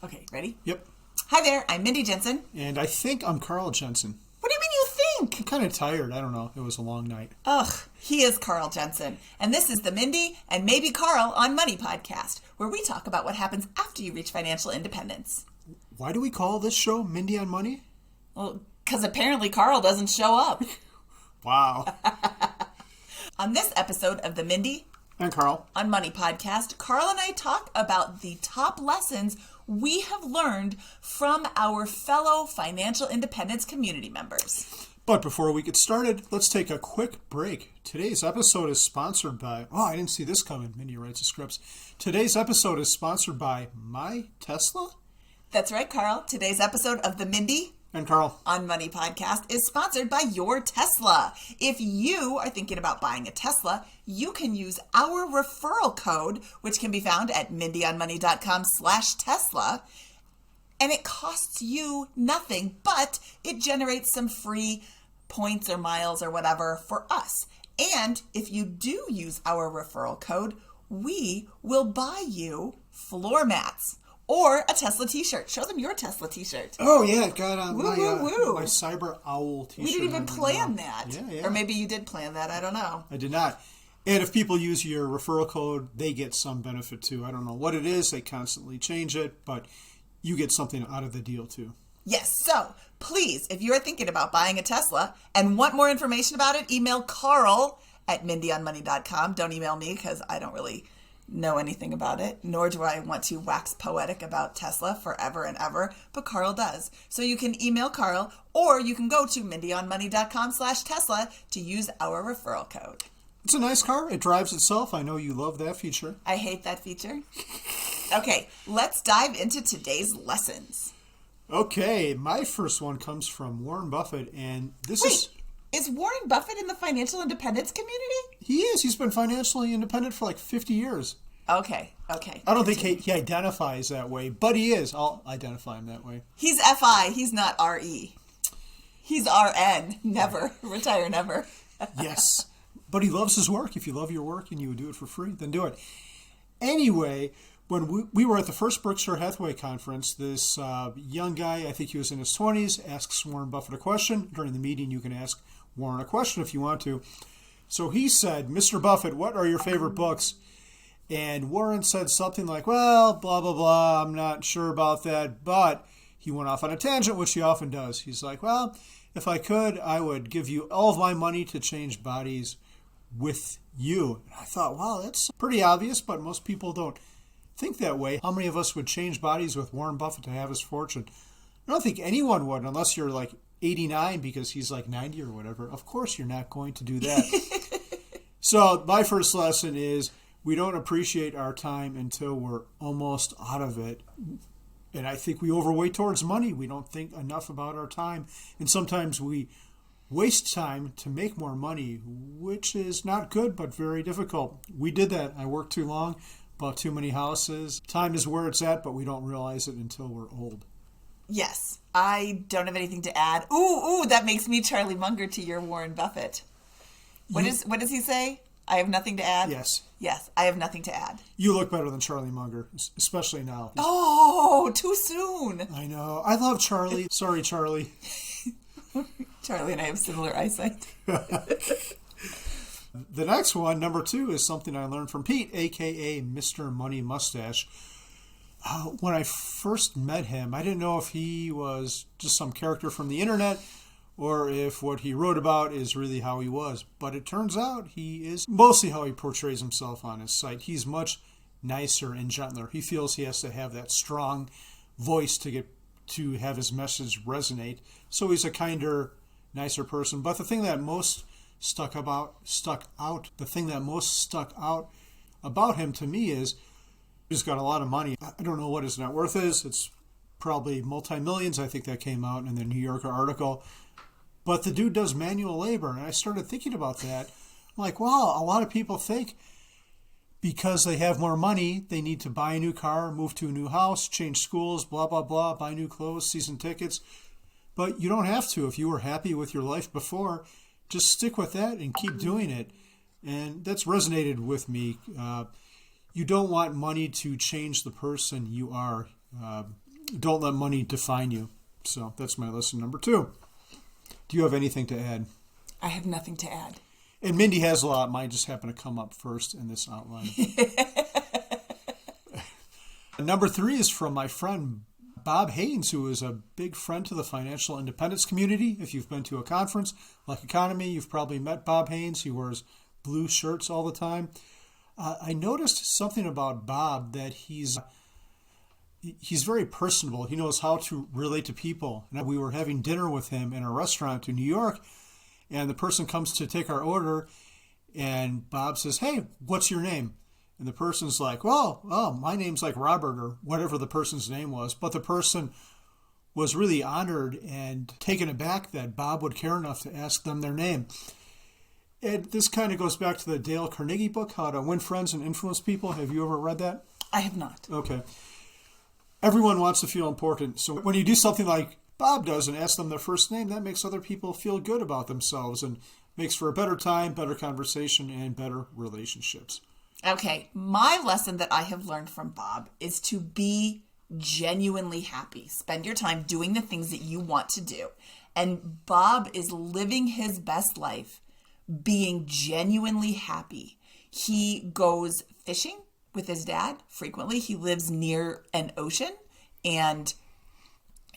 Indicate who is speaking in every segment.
Speaker 1: Okay, ready?
Speaker 2: Yep.
Speaker 1: Hi there, I'm Mindy Jensen.
Speaker 2: And I think I'm Carl Jensen.
Speaker 1: What do you mean you think?
Speaker 2: I'm kind of tired. I don't know. It was a long night.
Speaker 1: Ugh, he is Carl Jensen. And this is the Mindy and Maybe Carl on Money podcast, where we talk about what happens after you reach financial independence.
Speaker 2: Why do we call this show Mindy on Money?
Speaker 1: Well, because apparently Carl doesn't show up.
Speaker 2: Wow.
Speaker 1: On this episode of the Mindy
Speaker 2: And Carl
Speaker 1: on Money podcast, Carl and I talk about the top lessons we have learned from our fellow financial independence community members.
Speaker 2: But before we get started, let's take a quick break. Today's episode is sponsored by... Oh, I didn't see this coming. Mindy writes the scripts. Today's episode is sponsored by My Tesla?
Speaker 1: That's right, Carl. Today's episode of the Mindy
Speaker 2: And Carl
Speaker 1: on Money podcast is sponsored by your Tesla. If you are thinking about buying a Tesla, you can use our referral code, which can be found at mindyonmoney.com/Tesla. And it costs you nothing, but it generates some free points or miles or whatever for us. And if you do use our referral code, we will buy you floor mats. Or a Tesla t-shirt. Show them your Tesla t-shirt.
Speaker 2: Oh, yeah. It got on my Cyber Owl t-shirt.
Speaker 1: We didn't even plan that.
Speaker 2: Yeah.
Speaker 1: Or maybe you did plan that. I don't know.
Speaker 2: I did not. And if people use your referral code, they get some benefit too. I don't know what it is. They constantly change it, but you get something out of the deal too.
Speaker 1: Yes. So please, if you are thinking about buying a Tesla and want more information about it, email Carl at mindyonmoney.com. Don't email me because I don't really know anything about it, nor do I want to wax poetic about Tesla forever and ever, but Carl does. So you can email Carl, or you can go to mindyonmoney.com/Tesla to use our referral code.
Speaker 2: It's a nice car. It drives itself. I know you love that feature.
Speaker 1: I hate that feature. Okay, let's dive into today's lessons.
Speaker 2: Okay, my first one comes from Warren Buffett, and
Speaker 1: Is Warren Buffett in the financial independence community?
Speaker 2: He is. He's been financially independent for like 50 years.
Speaker 1: Okay.
Speaker 2: I don't think he identifies that way, but he is. I'll identify him that way.
Speaker 1: He's FI. He's not RE. He's RN. Never. Retire never.
Speaker 2: Yes. But he loves his work. If you love your work and you would do it for free, then do it. Anyway, when we were at the first Berkshire Hathaway conference, this young guy, I think he was in his 20s, asks Warren Buffett a question. During the meeting, you can ask Warren a question if you want to. So he said, Mr. Buffett, what are your favorite books? And Warren said something like, well, blah, blah, blah, I'm not sure about that. But he went off on a tangent, which he often does. He's like, well, if I could, I would give you all of my money to change bodies with you. And I thought, wow, that's pretty obvious, but most people don't think that way. How many of us would change bodies with Warren Buffett to have his fortune? I don't think anyone would, unless you're like 89 because he's like 90 or whatever. Of course you're not going to do that. So my first lesson is we don't appreciate our time until we're almost out of it. And I think we overweight towards money. We don't think enough about our time. And sometimes we waste time to make more money, which is not good, but very difficult. We did that. I worked too long, bought too many houses. Time is where it's at, but we don't realize it until we're old.
Speaker 1: Yes, I don't have anything to add. Ooh, that makes me Charlie Munger to your Warren Buffett. What does he say? I have nothing to add?
Speaker 2: Yes,
Speaker 1: I have nothing to add.
Speaker 2: You look better than Charlie Munger, especially now.
Speaker 1: Oh, too soon.
Speaker 2: I know. I love Charlie. Sorry, Charlie.
Speaker 1: Charlie and I have similar eyesight.
Speaker 2: The next one, number 2, is something I learned from Pete, a.k.a. Mr. Money Mustache. When I first met him, I didn't know if he was just some character from the internet or if what he wrote about is really how he was. But it turns out he is mostly how he portrays himself on his site. He's much nicer and gentler. He feels he has to have that strong voice to have his message resonate. So he's a kinder, nicer person. But the thing that most stuck out about him to me is he's got a lot of money. I don't know what his net worth is. It's probably multi-millions. I think that came out in the New Yorker article. But the dude does manual labor. And I started thinking about that. I'm like, wow, a lot of people think because they have more money, they need to buy a new car, move to a new house, change schools, blah, blah, blah, buy new clothes, season tickets. But you don't have to. If you were happy with your life before, just stick with that and keep doing it. And that's resonated with me. You don't want money to change the person you are. Don't let money define you. So that's my lesson number 2. Do you have anything to add?
Speaker 1: I have nothing to add.
Speaker 2: And Mindy has a lot. Mine just happened to come up first in this outline. Number 3 is from my friend Bob Haynes, who is a big friend to the financial independence community. If you've been to a conference like Economy, you've probably met Bob Haynes. He wears blue shirts all the time. I noticed something about Bob, that he's very personable. He knows how to relate to people. And we were having dinner with him in a restaurant in New York, and the person comes to take our order, and Bob says, "Hey, what's your name?" And the person's like, "Well, my name's like Robert," or whatever the person's name was. But the person was really honored and taken aback that Bob would care enough to ask them their name. And this kind of goes back to the Dale Carnegie book, How to Win Friends and Influence People. Have you ever read that?
Speaker 1: I have not.
Speaker 2: Okay. Everyone wants to feel important. So when you do something like Bob does and ask them their first name, that makes other people feel good about themselves and makes for a better time, better conversation, and better relationships.
Speaker 1: Okay, my lesson that I have learned from Bob is to be genuinely happy. Spend your time doing the things that you want to do. And Bob is living his best life, being genuinely happy. He goes fishing with his dad frequently. He lives near an ocean, and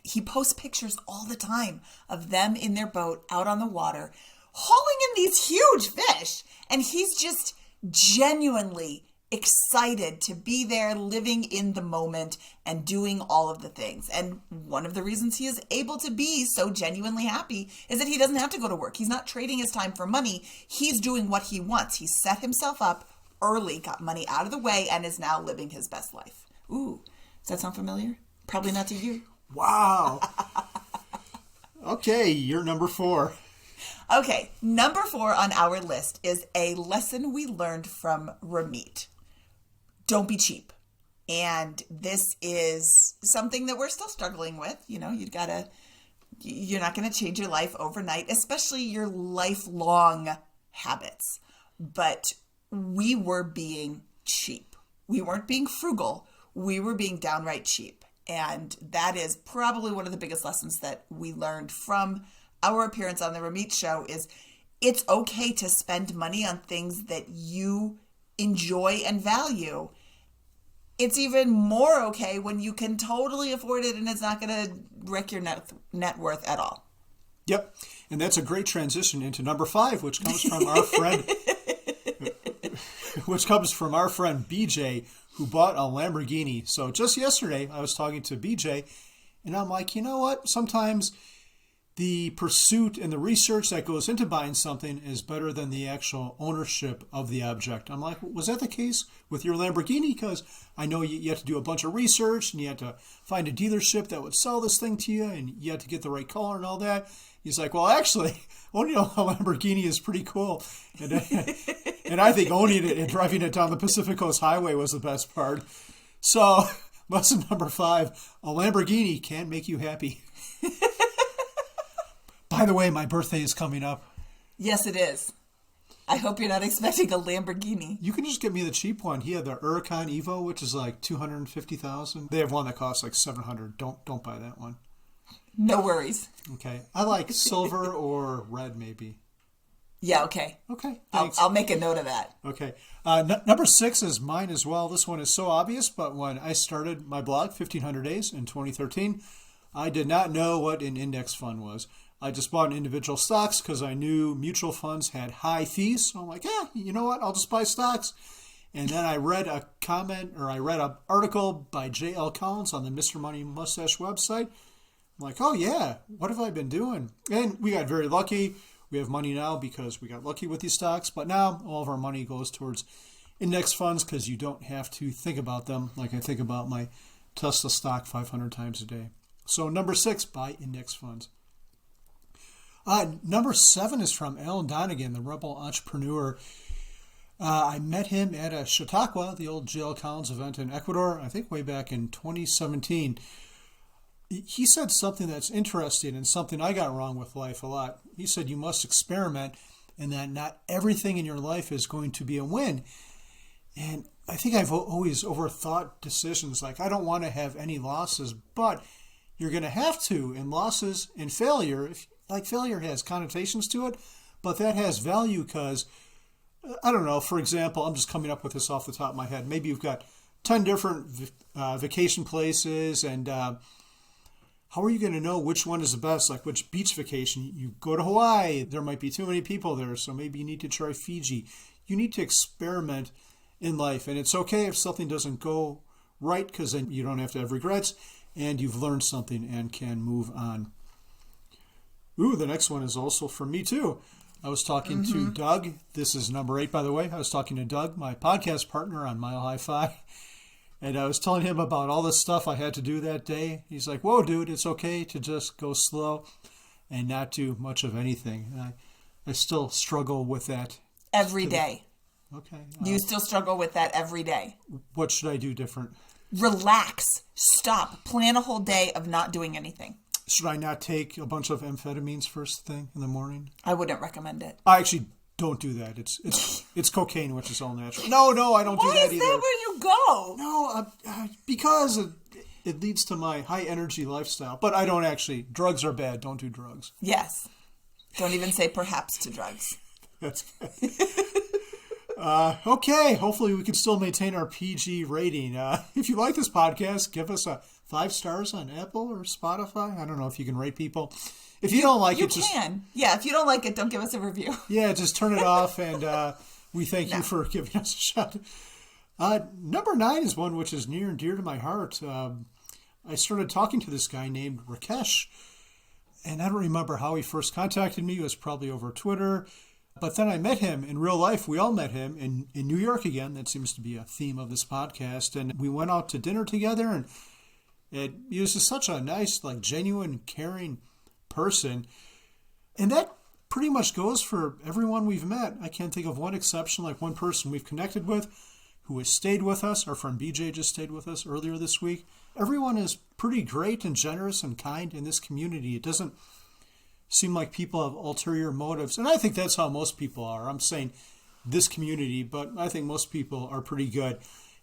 Speaker 1: he posts pictures all the time of them in their boat out on the water, hauling in these huge fish. And he's just genuinely excited to be there, living in the moment and doing all of the things. And one of the reasons he is able to be so genuinely happy is that he doesn't have to go to work. He's not trading his time for money. He's doing what he wants. He set himself up early, got money out of the way, and is now living his best life. Ooh, does that sound familiar? Probably not to you.
Speaker 2: Wow. Okay, you're number 4.
Speaker 1: Okay, number 4 on our list is a lesson we learned from Ramit. Don't be cheap. And this is something that we're still struggling with. You know, you're not going to change your life overnight, especially your lifelong habits. But we were being cheap. We weren't being frugal. We were being downright cheap. And that is probably one of the biggest lessons that we learned from our appearance on the Ramit Show is it's okay to spend money on things that you enjoy and value. It's even more okay when you can totally afford it and it's not going to wreck your net worth at all.
Speaker 2: Yep. And that's a great transition into number 5, which comes from our friend BJ, who bought a Lamborghini. So just yesterday I was talking to BJ and I'm like, you know what? Sometimes the pursuit and the research that goes into buying something is better than the actual ownership of the object. I'm like, was that the case with your Lamborghini? Because I know you had to do a bunch of research and you had to find a dealership that would sell this thing to you and you had to get the right color and all that. He's like, well, actually, owning a Lamborghini is pretty cool. And I think owning it and driving it down the Pacific Coast Highway was the best part. So lesson number 5, a Lamborghini can make you happy. By the way, my birthday is coming up.
Speaker 1: Yes, it is. I hope you're not expecting a Lamborghini.
Speaker 2: You can just get me the cheap one. He had the Huracan Evo, which is like $250,000. They have one that costs like $700. Don't buy that one.
Speaker 1: No worries.
Speaker 2: Okay. I like silver or red, maybe.
Speaker 1: Yeah, okay.
Speaker 2: Okay, thanks.
Speaker 1: I'll make a note of that.
Speaker 2: Okay. Number 6 is mine as well. This one is so obvious, but when I started my blog, 1500 Days, in 2013, I did not know what an index fund was. I just bought individual stocks because I knew mutual funds had high fees. So I'm like, yeah, you know what? I'll just buy stocks. And then I read an article by J.L. Collins on the Mr. Money Mustache website. I'm like, oh yeah, what have I been doing? And we got very lucky. We have money now because we got lucky with these stocks. But now all of our money goes towards index funds because you don't have to think about them like I think about my Tesla stock 500 times a day. So number 6, buy index funds. Number 7 is from Alan Donegan, the rebel entrepreneur. I met him at a Chautauqua, the old J.L. Collins event in Ecuador, I think way back in 2017. He said something that's interesting and something I got wrong with life a lot. He said you must experiment and that not everything in your life is going to be a win. And I think I've always overthought decisions. Like, I don't want to have any losses, but you're going to have to. And losses and failure, failure has connotations to it, but that has value because, I don't know, for example, I'm just coming up with this off the top of my head. Maybe you've got 10 different vacation places, and how are you going to know which one is the best? Like, which beach vacation? You go to Hawaii, there might be too many people there, so maybe you need to try Fiji. You need to experiment in life, and it's okay if something doesn't go right, because then you don't have to have regrets, and you've learned something and can move on. Ooh, the next one is also for me too. I was talking to Doug. This is number 8, by the way. I was talking to Doug, my podcast partner on Mile High Fi, and I was telling him about all the stuff I had to do that day. He's like, whoa, dude, it's okay to just go slow and not do much of anything. And I still struggle with that.
Speaker 1: Every day.
Speaker 2: Okay.
Speaker 1: You still struggle with that every day.
Speaker 2: What should I do different?
Speaker 1: Relax. Stop. Plan a whole day of not doing anything.
Speaker 2: Should I not take a bunch of amphetamines first thing in the morning?
Speaker 1: I wouldn't recommend it.
Speaker 2: I actually don't do that. It's cocaine, which is all natural. No, I don't do that either.
Speaker 1: Why is that where you go?
Speaker 2: No, because it leads to my high energy lifestyle. But I don't actually. Drugs are bad. Don't do drugs.
Speaker 1: Yes. Don't even say perhaps to drugs.
Speaker 2: That's bad. Okay, hopefully we can still maintain our PG rating. If you like this podcast, give us a 5 stars on Apple or Spotify. I don't know if you can rate people. If you don't like it,
Speaker 1: you can. Yeah, if you don't like it, don't give us a review.
Speaker 2: Yeah, just turn it off, and we thank you for giving us a shot. Number 9 is one which is near and dear to my heart. I started talking to this guy named Rakesh, and I don't remember how he first contacted me. It was probably over Twitter. But then I met him in real life. We all met him in New York again. That seems to be a theme of this podcast. And we went out to dinner together, and he was just such a nice, genuine, caring person. And that pretty much goes for everyone we've met. I can't think of one exception, one person we've connected with who has stayed with us. Our friend BJ just stayed with us earlier this week. Everyone is pretty great and generous and kind in this community. It doesn't seem like people have ulterior motives. And I think that's how most people are. I'm saying this community, but I think most people are pretty good.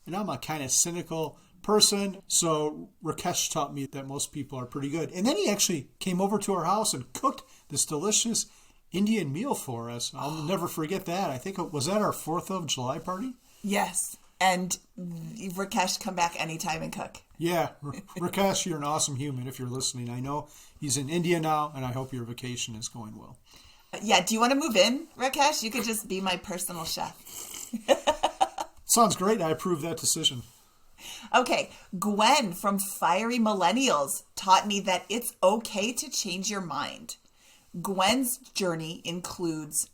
Speaker 2: And I'm a kind of cynical person, so Rakesh taught me that most people are pretty good. And then he actually came over to our house and cooked this delicious Indian meal for us. I'll never forget that. I think was that our 4th of July party?
Speaker 1: Yes. And Rakesh, come back anytime and cook.
Speaker 2: Yeah. Rakesh, you're an awesome human if you're listening. I know he's in India now, and I hope your vacation is going well.
Speaker 1: Yeah. Do you want to move in, Rakesh? You could just be my personal chef.
Speaker 2: Sounds great. I approve that decision.
Speaker 1: Okay. Gwen from Fiery Millennials taught me that it's okay to change your mind. Gwen's journey includes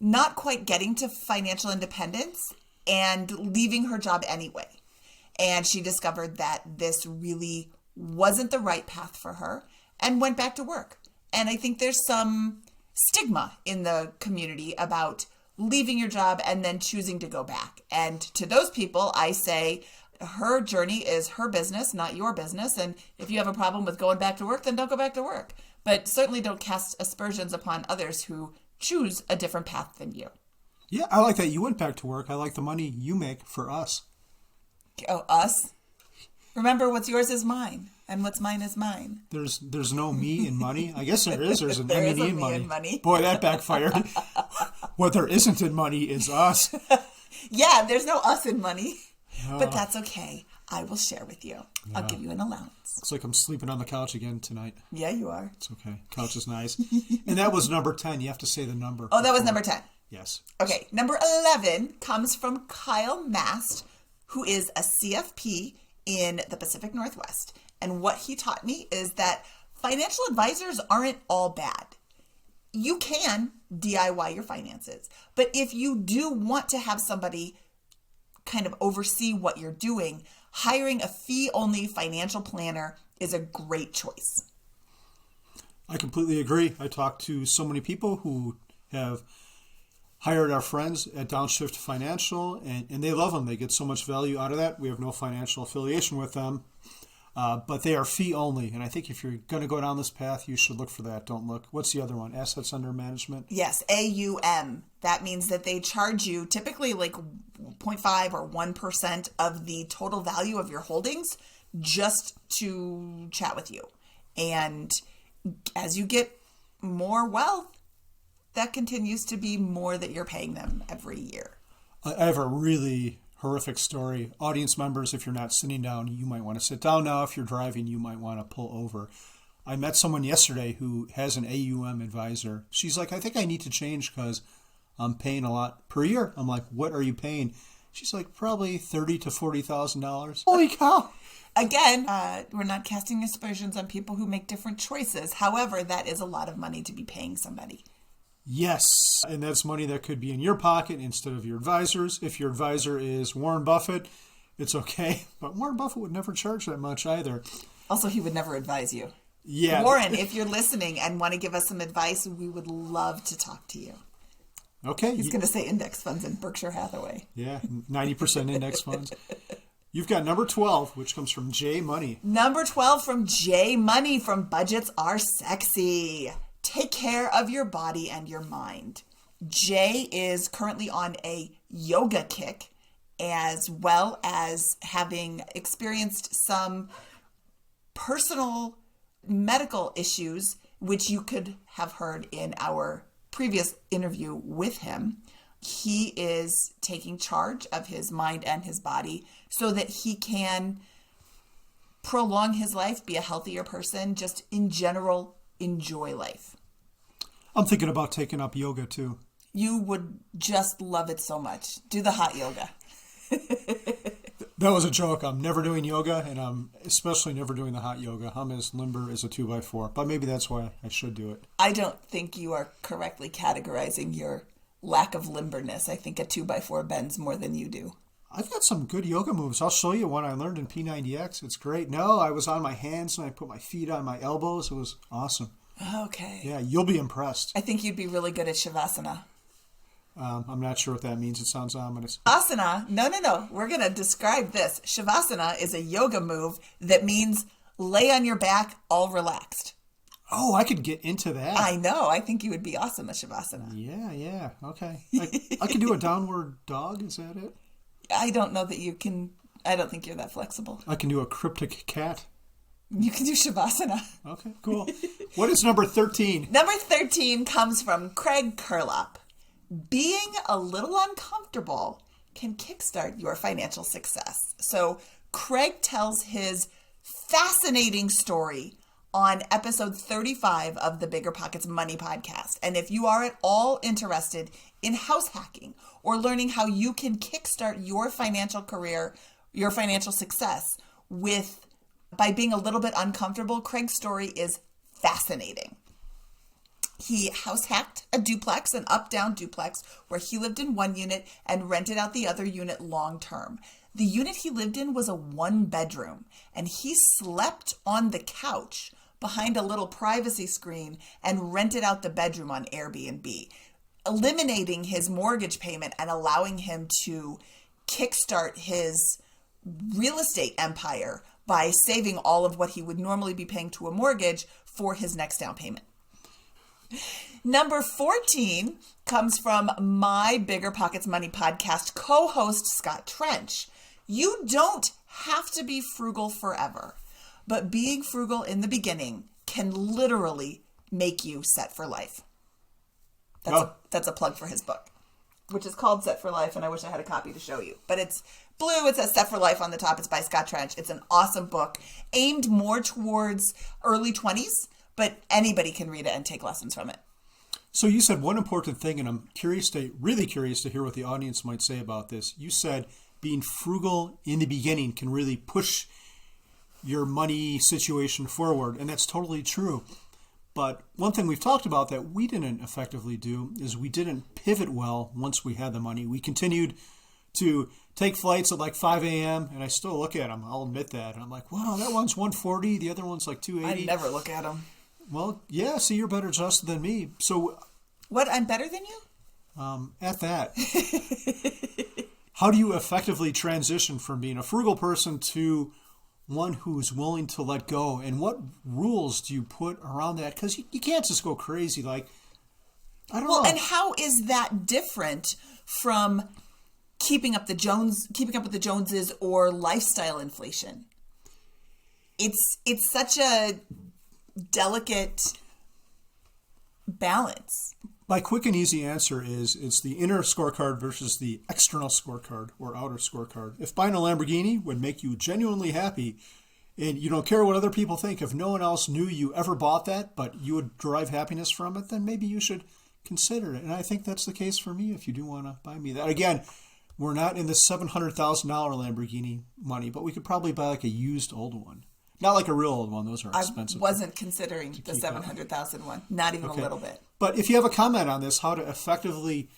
Speaker 1: not quite getting to financial independence and leaving her job anyway. And she discovered that this really wasn't the right path for her and went back to work. And I think there's some stigma in the community about leaving your job and then choosing to go back. And to those people, I say her journey is her business, not your business. And if you have a problem with going back to work, then don't go back to work. But certainly don't cast aspersions upon others who choose a different path than you.
Speaker 2: Yeah, I like that you went back to work. I like the money you make for us.
Speaker 1: Oh, us? Remember, what's yours is mine, and what's mine is mine.
Speaker 2: There's no me in money. I guess there is. There's an
Speaker 1: there
Speaker 2: M&E
Speaker 1: is a
Speaker 2: in
Speaker 1: me
Speaker 2: money.
Speaker 1: in money.
Speaker 2: Boy, that backfired. What there isn't in money is us.
Speaker 1: Yeah, there's no us in money.
Speaker 2: Oh.
Speaker 1: But that's okay. I will share with you.
Speaker 2: Yeah.
Speaker 1: I'll give you an allowance.
Speaker 2: It's like I'm sleeping on the couch again tonight.
Speaker 1: Yeah, you are.
Speaker 2: It's okay. Couch is nice. And that was number 10. You have to say the number.
Speaker 1: Oh, that was number 10.
Speaker 2: Yes.
Speaker 1: Okay, number 11 comes from Kyle Mast, who is a CFP in the Pacific Northwest. And what he taught me is that financial advisors aren't all bad. You can DIY your finances. But if you do want to have somebody kind of oversee what you're doing, hiring a fee-only financial planner is a great choice.
Speaker 2: I completely agree. I talked to so many people who have hired our friends at Downshift Financial, and they love them. They get so much value out of that. We have no financial affiliation with them. But they are fee only. And I think if you're going to go down this path, you should look for that. Don't look. What's the other one? Assets under management?
Speaker 1: Yes, AUM. That means that they charge you typically like 0.5 or 1% of the total value of your holdings just to chat with you. And as you get more wealth, that continues to be more that you're paying them every year.
Speaker 2: I have a really horrific story. Audience members, if you're not sitting down, you might want to sit down now. If you're driving, you might want to pull over. I met someone yesterday who has an AUM advisor. She's like, I think I need to change because I'm paying a lot per year. I'm like, what are you paying? She's like, probably $30,000 to $40,000. Holy cow!
Speaker 1: Again, we're not casting aspersions on people who make different choices. However, that is a lot of money to be paying somebody.
Speaker 2: Yes, and that's money that could be in your pocket instead of your advisor's. If your advisor is Warren Buffett, it's okay. But Warren Buffett would never charge that much either.
Speaker 1: Also, he would never advise you.
Speaker 2: Yeah.
Speaker 1: Warren, if you're listening and want to give us some advice, we would love to talk to you.
Speaker 2: Okay.
Speaker 1: He's going to say index funds in Berkshire Hathaway.
Speaker 2: Yeah, 90% index funds. You've got number 12, which comes from J Money.
Speaker 1: Number 12 from J Money from Budgets Are Sexy. Take care of your body and your mind. Jay is currently on a yoga kick, as well as having experienced some personal medical issues, which you could have heard in our previous interview with him. He is taking charge of his mind and his body so that he can prolong his life, be a healthier person, just in general, enjoy life.
Speaker 2: I'm thinking about taking up yoga too.
Speaker 1: You would just love it so much. Do the hot yoga.
Speaker 2: That was a joke. I'm never doing yoga, and I'm especially never doing the hot yoga. I'm as limber as a 2x4, but maybe that's why I should do it.
Speaker 1: I don't think you are correctly categorizing your lack of limberness. I think a 2x4 bends more than you do.
Speaker 2: I've got some good yoga moves. I'll show you one I learned in P90X. It's great. No, I was on my hands and I put my feet on my elbows. It was awesome.
Speaker 1: Okay.
Speaker 2: Yeah, you'll be impressed.
Speaker 1: I think you'd be really good at Shavasana.
Speaker 2: I'm not sure what that means. It sounds ominous.
Speaker 1: Asana, no. We're going to describe this. Shavasana is a yoga move that means lay on your back all relaxed.
Speaker 2: Oh, I could get into that.
Speaker 1: I know. I think you would be awesome at Shavasana.
Speaker 2: Yeah. Okay. I could do a downward dog. Is that it?
Speaker 1: I don't know that you can. I don't think you're that flexible.
Speaker 2: I can do a cryptic cat.
Speaker 1: You can do Shavasana.
Speaker 2: Okay, cool. What is number 13?
Speaker 1: Number 13 comes from Craig Curlop. Being a little uncomfortable can kickstart your financial success. So Craig tells his fascinating story on episode 35 of the Bigger Pockets Money podcast. And if you are at all interested in house hacking or learning how you can kickstart your financial career, your financial success by being a little bit uncomfortable, Craig's story is fascinating. He house hacked a duplex, an up-down duplex, where he lived in one unit and rented out the other unit long term. The unit he lived in was a one-bedroom, and he slept on the couch behind a little privacy screen and rented out the bedroom on Airbnb, eliminating his mortgage payment and allowing him to kickstart his real estate empire by saving all of what he would normally be paying to a mortgage for his next down payment. Number 14 comes from my Bigger Pockets Money podcast co-host, Scott Trench. You don't have to be frugal forever, but being frugal in the beginning can literally make you set for life. That's a plug for his book, which is called Set for Life, and I wish I had a copy to show you. But it's blue. It says Set for Life on the top. It's by Scott Trench. It's an awesome book aimed more towards early 20s, but anybody can read it and take lessons from it.
Speaker 2: So you said one important thing, and I'm really curious to hear what the audience might say about this. You said being frugal in the beginning can really push your money situation forward, and that's totally true. But one thing we've talked about that we didn't effectively do is we didn't pivot well once we had the money. We continued to take flights at like 5 a.m., and I still look at them. I'll admit that. And I'm like, wow, that one's 140, the other one's like 280.
Speaker 1: I never look at them.
Speaker 2: Well, yeah, see, you're better adjusted than me. So,
Speaker 1: what, I'm better than you?
Speaker 2: At that. How do you effectively transition from being a frugal person to one who's willing to let go? And what rules do you put around that? Because you can't just go crazy. Like, I don't know.
Speaker 1: And how is that different from keeping up with the Joneses or lifestyle inflation? It's such a delicate balance.
Speaker 2: My quick and easy answer is it's the inner scorecard versus the external scorecard or outer scorecard. If buying a Lamborghini would make you genuinely happy and you don't care what other people think, if no one else knew you ever bought that, but you would derive happiness from it, then maybe you should consider it. And I think that's the case for me if you do want to buy me that. Again, we're not in the $700,000 Lamborghini money, but we could probably buy like a used old one. Not like a real old one. Those are expensive.
Speaker 1: I wasn't considering the $700,000 one. Not even a little bit.
Speaker 2: But if you have a comment on this, how to effectively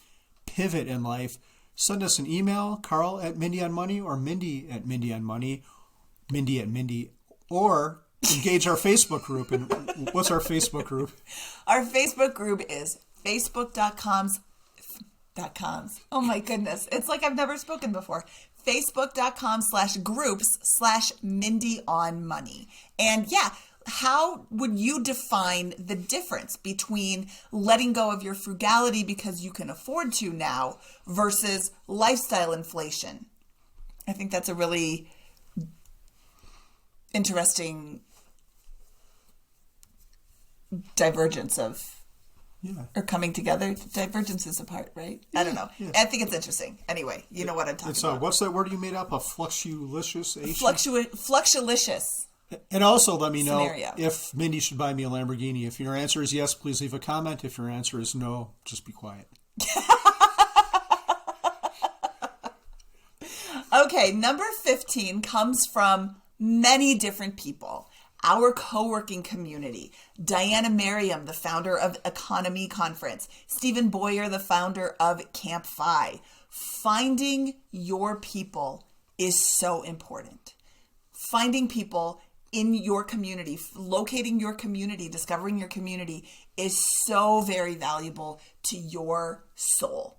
Speaker 2: pivot in life, send us an email, Carl at Mindy on Money or Mindy at Mindy on Money, Mindy at Mindy, or engage our Facebook group. And what's our Facebook group? Our
Speaker 1: Facebook group is facebook.com/. Oh my goodness. It's like I've never spoken before. Facebook.com/groups/Mindy on Money. And yeah, how would you define the difference between letting go of your frugality because you can afford to now versus lifestyle inflation? I think that's a really interesting divergence of or coming together. Divergence is apart, right? Yeah, I don't know. Yeah. I think it's interesting. Anyway, you know what I'm talking about.
Speaker 2: What's that word you made up? A fluctualicious?
Speaker 1: Fluctualicious.
Speaker 2: And also let me know
Speaker 1: scenario.
Speaker 2: If Mindy should buy me a Lamborghini. If your answer is yes, please leave a comment. If your answer is no, just be quiet.
Speaker 1: Okay, number 15 comes from many different people. Our co-working community, Diana Merriam, the founder of Economy Conference, Stephen Boyer, the founder of Camp Phi. Finding your people is so important. Finding people in your community, locating your community, discovering your community is so very valuable to your soul.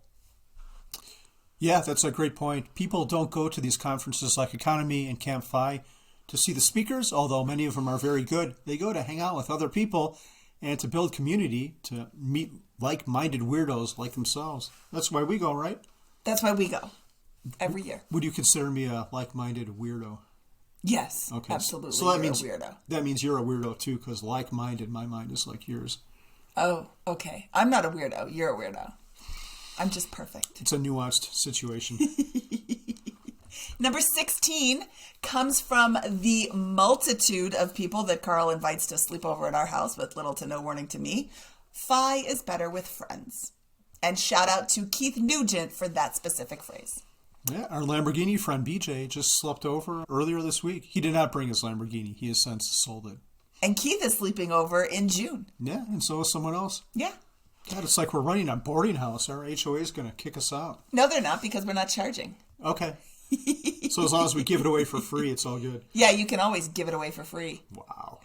Speaker 2: Yeah, that's a great point. People don't go to these conferences like Economy and Camp Phi to see the speakers, although many of them are very good. They go to hang out with other people and to build community, to meet like-minded weirdos like themselves. That's why we go, right?
Speaker 1: That's why we go every year.
Speaker 2: Would you consider me a like-minded weirdo?
Speaker 1: Yes, okay. Absolutely.
Speaker 2: So that means
Speaker 1: a weirdo.
Speaker 2: That means you're a weirdo too, because like-minded, my mind is like yours.
Speaker 1: Oh, okay. I'm not a weirdo. You're a weirdo. I'm just perfect.
Speaker 2: It's a nuanced situation.
Speaker 1: Number 16 comes from the multitude of people that Carl invites to sleep over at our house with little to no warning to me. Phi is better with friends. And shout out to Keith Nugent for that specific phrase.
Speaker 2: Yeah, our Lamborghini friend BJ just slept over earlier this week. He did not bring his Lamborghini. He has since sold it.
Speaker 1: And Keith is sleeping over in June.
Speaker 2: Yeah, and so is someone else.
Speaker 1: Yeah.
Speaker 2: God, it's like we're running a boarding house. Our HOA is going to kick us out.
Speaker 1: No, they're not, because we're not charging.
Speaker 2: Okay. So as long as we give it away for free, it's all good.
Speaker 1: Yeah, you can always give it away for free.
Speaker 2: Wow.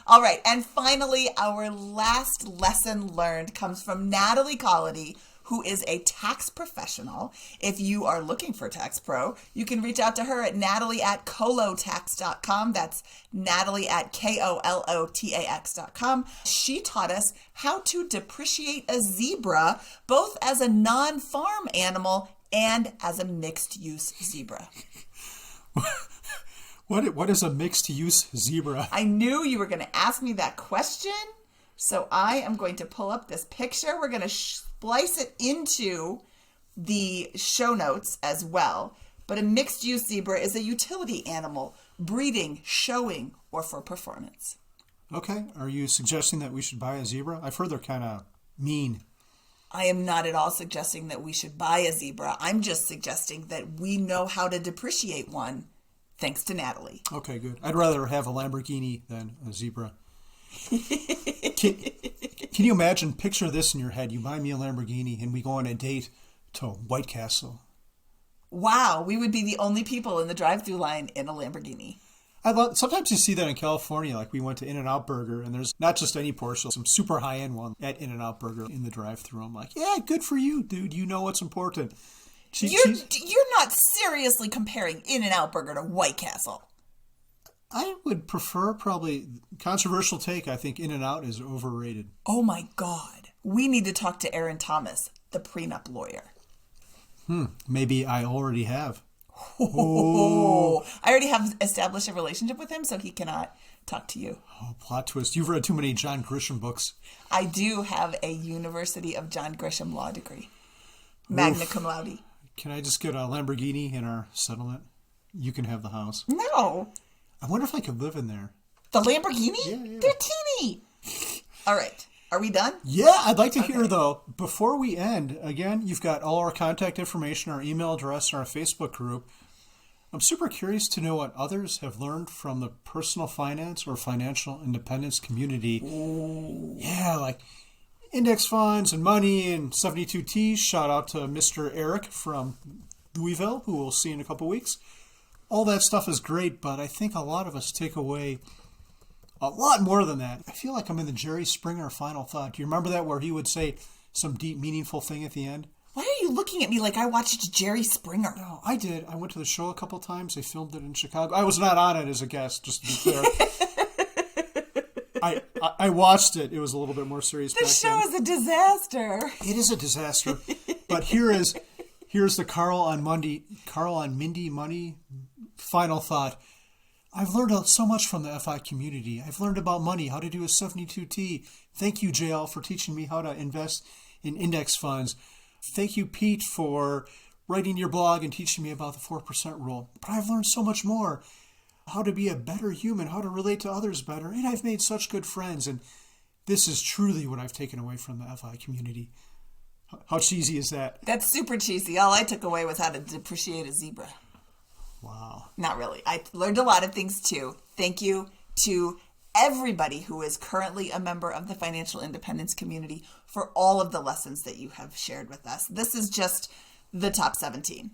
Speaker 1: All right. And finally, our last lesson learned comes from Natalie Colity, who is a tax professional. If you are looking for a tax pro, you can reach out to her at natalie@kolotax.com. That's Natalie at KOLOTAX.com. She taught us how to depreciate a zebra, both as a non-farm animal and as a mixed-use zebra.
Speaker 2: What is a mixed-use zebra?
Speaker 1: I knew you were going to ask me that question, so I am going to pull up this picture. We're going to splice it into the show notes as well. But a mixed-use zebra is a utility animal, breeding, showing, or for performance.
Speaker 2: Okay. Are you suggesting that we should buy a zebra? I've heard they're kind of mean.
Speaker 1: I am not at all suggesting that we should buy a zebra. I'm just suggesting that we know how to depreciate one, thanks to Natalie.
Speaker 2: Okay, good. I'd rather have a Lamborghini than a zebra. Can you imagine, picture this in your head. You buy me a Lamborghini and we go on a date to White Castle.
Speaker 1: Wow, we would be the only people in the drive-thru line in a Lamborghini.
Speaker 2: Sometimes you see that in California, like we went to In-N-Out Burger, and there's not just any Porsche, some super high-end one at In-N-Out Burger in the drive-thru. I'm like, yeah, good for you, dude. You know what's important.
Speaker 1: You're not seriously comparing In-N-Out Burger to White Castle.
Speaker 2: I would prefer probably controversial take. I think In-N-Out is overrated.
Speaker 1: Oh my God. We need to talk to Aaron Thomas, the prenup lawyer.
Speaker 2: Maybe I already have.
Speaker 1: Oh, I already have established a relationship with him, so he cannot talk to you.
Speaker 2: Oh, plot twist. You've read too many John Grisham books.
Speaker 1: I do have a University of John Grisham law degree. Magna cum laude.
Speaker 2: Can I just get a Lamborghini in our settlement? You can have the house.
Speaker 1: No.
Speaker 2: I wonder if I could live in there.
Speaker 1: The Lamborghini?
Speaker 2: Yeah.
Speaker 1: They're teeny. All right. Are we done?
Speaker 2: Yeah, I'd like to hear, though, before we end, again, you've got all our contact information, our email address, our Facebook group. I'm super curious to know what others have learned from the personal finance or financial independence community.
Speaker 1: Ooh.
Speaker 2: Yeah, like index funds and money and 72Ts. Shout out to Mr. Eric from Louisville, who we'll see in a couple weeks. All that stuff is great, but I think a lot of us take away a lot more than that. I feel like I'm in the Jerry Springer final thought. Do you remember that where he would say some deep, meaningful thing at the end?
Speaker 1: Why are you looking at me like I watched Jerry Springer?
Speaker 2: No, I did. I went to the show a couple times. They filmed it in Chicago. I was not on it as a guest, just to be clear. I watched it. It was a little bit more serious back then.
Speaker 1: The show is a disaster.
Speaker 2: It is a disaster. But here's the Carl on Mindy Money final thought. I've learned so much from the FI community. I've learned about money, how to do a 72T. Thank you, JL, for teaching me how to invest in index funds. Thank you, Pete, for writing your blog and teaching me about the 4% rule. But I've learned so much more. How to be a better human, how to relate to others better. And I've made such good friends. And this is truly what I've taken away from the FI community. How cheesy is that?
Speaker 1: That's super cheesy. All I took away was how to depreciate a zebra.
Speaker 2: Wow.
Speaker 1: Not really. I learned a lot of things too. Thank you to everybody who is currently a member of the financial independence community for all of the lessons that you have shared with us. This is just the top 17.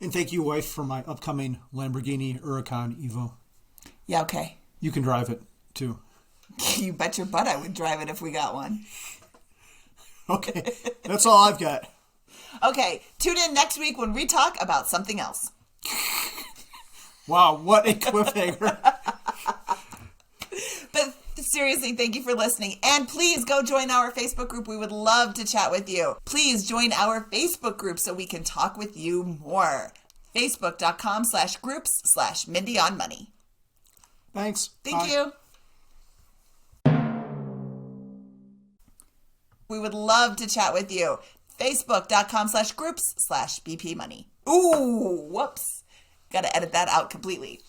Speaker 2: And thank you, wife, for my upcoming Lamborghini Huracan Evo.
Speaker 1: Yeah, okay.
Speaker 2: You can drive it, too.
Speaker 1: You bet your butt I would drive it if we got one.
Speaker 2: Okay, that's all I've got.
Speaker 1: Okay, tune in next week when we talk about something else.
Speaker 2: Wow, what a cliffhanger.
Speaker 1: But seriously, thank you for listening. And please go join our Facebook group. We would love to chat with you. Please join our Facebook group so we can talk with you more. Facebook.com/groups/Mindy on Money.
Speaker 2: Thanks.
Speaker 1: Thank
Speaker 2: Bye.
Speaker 1: you. We would love to chat with you. Facebook.com/groups/BP Money. Ooh, whoops. Got to edit that out completely.